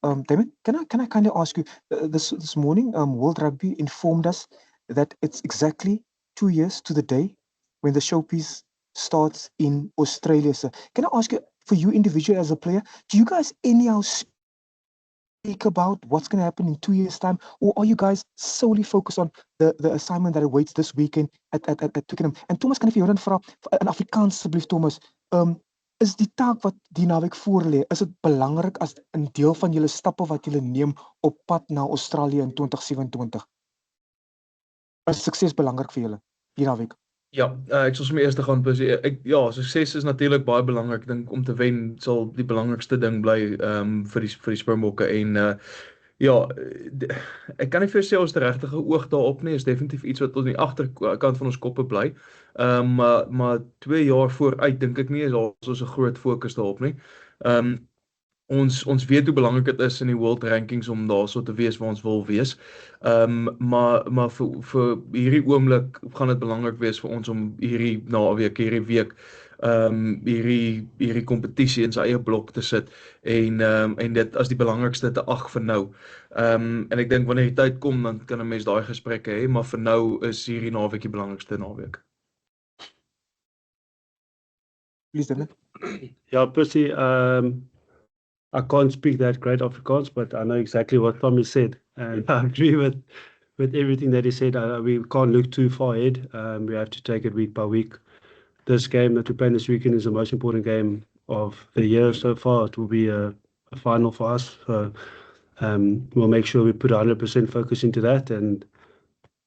Damon, can I kindly ask you, this morning, World Rugby informed us that it's exactly 2 years to the day when the showpiece starts in Australia, sir. Can I ask you, for you individually as a player, do you guys anyhow speak about what's going to happen in 2 years' time, or are you guys solely focused on the assignment that awaits this weekend at Twickenham? And Thomas, kan ek vir jou dan vra in Afrikaans asseblief, Thomas, is die taak wat die naweek voor lê, is dit belangrik as 'n deel van julle stappe wat julle neem op pad na Australië in 2027? Is sukses belangrik vir julle die naweek? Ja, ek sal sommer eers gaan ja, sukses is natuurlik baie belangrik. Ek dink om te wen sal die belangrikste ding bly vir die Springbokke en ja, ek kan nie vir jou sê ons het regtig 'n oog daarop nie. Is definitief iets wat tot in die agterkant van ons koppe bly. Maar 2 jaar vooruit dink ek nie is daar so 'n groot fokus daarop nie. Ons weet hoe belangrik dit is in die world rankings om daarso te wees waar ons wil wees. Maar vir hierdie oomblik gaan dit belangrik wees vir ons om hierdie naweek, hierdie week hierdie kompetisie in sy eie blok te sit en dit as die belangrikste te ag vir nou. En ek dink wanneer die tyd kom dan kan 'n mens daai gesprekke hê, maar vir nou is hierdie naweek die belangrikste naweek. Please, David. Yeah, Percy, I can't speak that great Afrikaans, but I know exactly what Tommy said, and I agree with everything that he said. We can't look too far ahead. We have to take it week by week. This game that we're playing this weekend is the most important game of the year so far. It will be a final for us, so we'll make sure we put 100% focus into that, and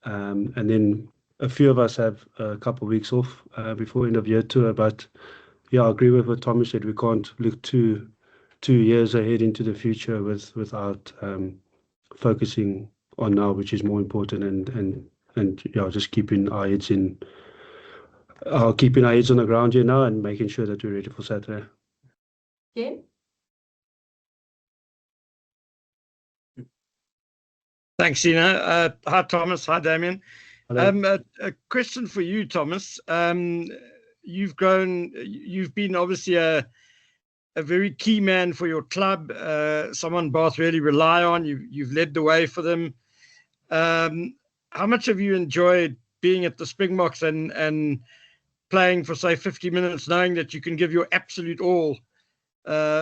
then a few of us have a couple of weeks off before end of year tour. But yeah, I agree with what Tommy said. We can't look 2 years ahead into the future without focusing on now, which is more important, and yeah, just keeping our heads on the ground here now and making sure that we're ready for Saturday. Yeah. Thanks, Gina. Hi, Thomas. Hi, Damian. Hello. A question for you, Thomas. You've been obviously a very key man for your club, someone Bath really rely on. You've led the way for them. How much have you enjoyed being at the Springboks and playing for, say, 50 minutes, knowing that you can give your absolute all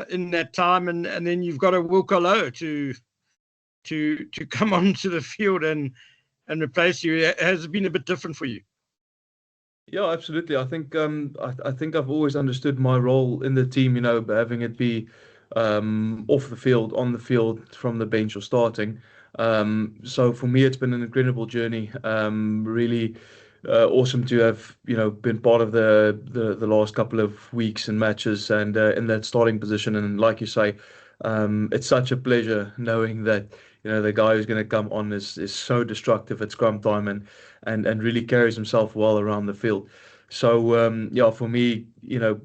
in that time, and then you've got a Wilco Low to come onto the field and replace you? Has it been a bit different for you? Yeah, absolutely. I think I've always understood my role in the team, having it be off the field, on the field, from the bench or starting. So for me, it's been an incredible journey. Really awesome to have been part of the last couple of weeks and matches and in that starting position. And like you say, it's such a pleasure knowing that the guy who's going to come on is so destructive at scrum time and really carries himself well around the field. So yeah, for me,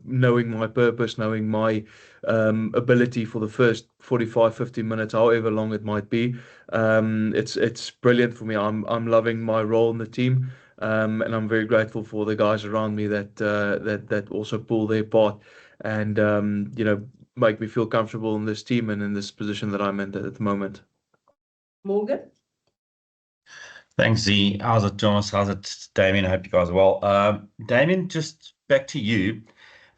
knowing my purpose, knowing my ability for the first 45-50 minutes, however long it might be, it's brilliant for me. I'm loving my role in the team, and I'm very grateful for the guys around me that also pull their part and make me feel comfortable in this team and in this position that I'm in at the moment. Morgan? Thanks, Z. How's it, Thomas? How's it, Damien? I hope you guys are well. Damien, just back to you.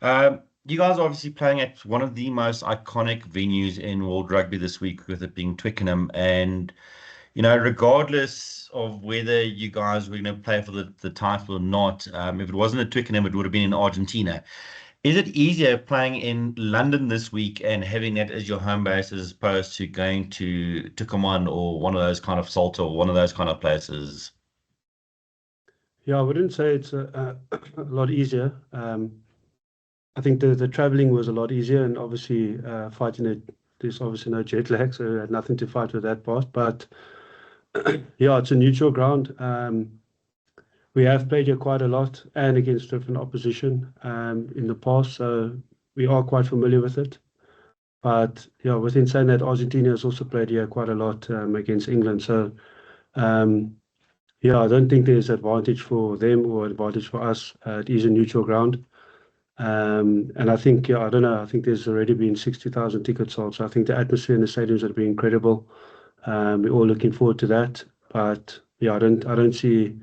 You guys are obviously playing at one of the most iconic venues in World Rugby this week, with it being Twickenham. And, regardless of whether you guys were going to play for the title or not, if it wasn't at Twickenham, it would have been in Argentina. Is it easier playing in London this week and having that as your home base as opposed to going to Tucumán or one of those kind of Salta or one of those kind of places? Yeah, I wouldn't say it's a lot easier. I think the traveling was a lot easier, and obviously fighting it, there's obviously no jet lag, so I had nothing to fight with that part. But yeah, it's a neutral ground. We have played here quite a lot and against different opposition in the past, so we are quite familiar with it. But yeah, within saying that, Argentina has also played here quite a lot against England. So yeah, I don't think there's advantage for them or advantage for us. It is a neutral ground. And I think, I don't know, I think there's already been 60,000 tickets sold. So I think the atmosphere in the stadiums will be incredible. We're all looking forward to that. But yeah, I don't see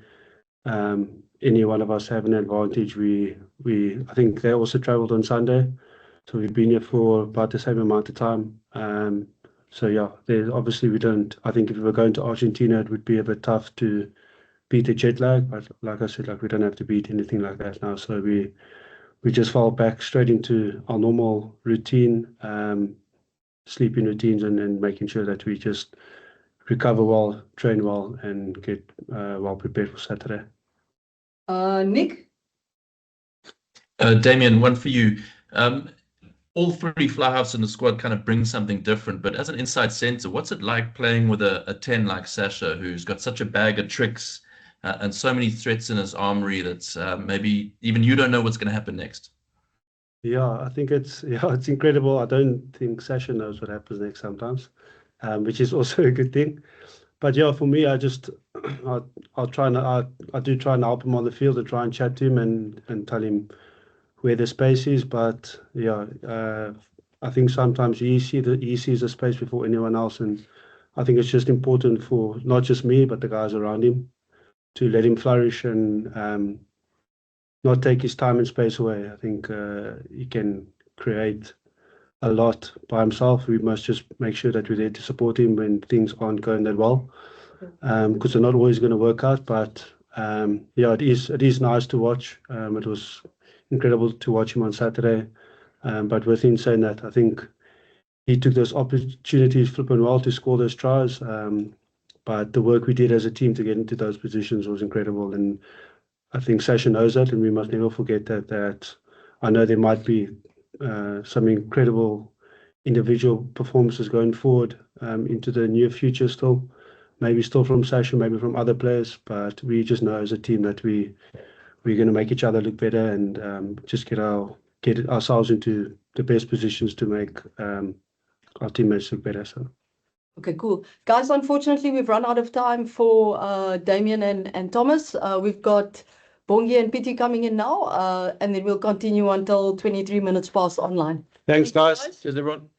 any one of us have an advantage. I think they also travelled on Sunday, so we've been here for about the same amount of time. So yeah, obviously we don't. I think if we were going to Argentina, it would be a bit tough to beat the jet lag. But like I said, we don't have to beat anything like that now. So we just fall back straight into our normal routine, sleeping routines, and making sure that we just recover well, train well, and get well prepared for Saturday. Nick? Damian, one for you. All three fly-halves in the squad kind of bring something different, but as an inside center, what's it like playing with a 10 like Sasha, who's got such a bag of tricks and so many threats in his armory that maybe even you don't know what's going to happen next? Yeah, I think it's incredible. I don't think Sasha knows what happens next sometimes, which is also a good thing. But yeah, for me, I do try and help him on the field and try and chat to him and tell him where the space is. But yeah, I think sometimes he sees the space before anyone else, and I think it's just important for not just me but the guys around him to let him flourish and not take his time and space away. I think he can create a lot by himself. We must just make sure that we're there to support him when things aren't going that well, because they're not always going to work out. But yeah, it is nice to watch. It was incredible to watch him on Saturday. But within saying that, I think he took those opportunities flipping well to score those tries. But the work we did as a team to get into those positions was incredible. And I think Sasha knows that, and we must never forget that I know there might be some incredible individual performances going forward into the near future still. Maybe still from Sasha, maybe from other players. But we just know as a team that we're going to make each other look better and just get ourselves into the best positions to make our teammates look better. So. Okay, cool. Guys, unfortunately, we've run out of time for Damian and Thomas. We've got Bongi and Pity coming in now, and then we'll continue until 23 minutes past online. Thanks, guys. Cheers, everyone.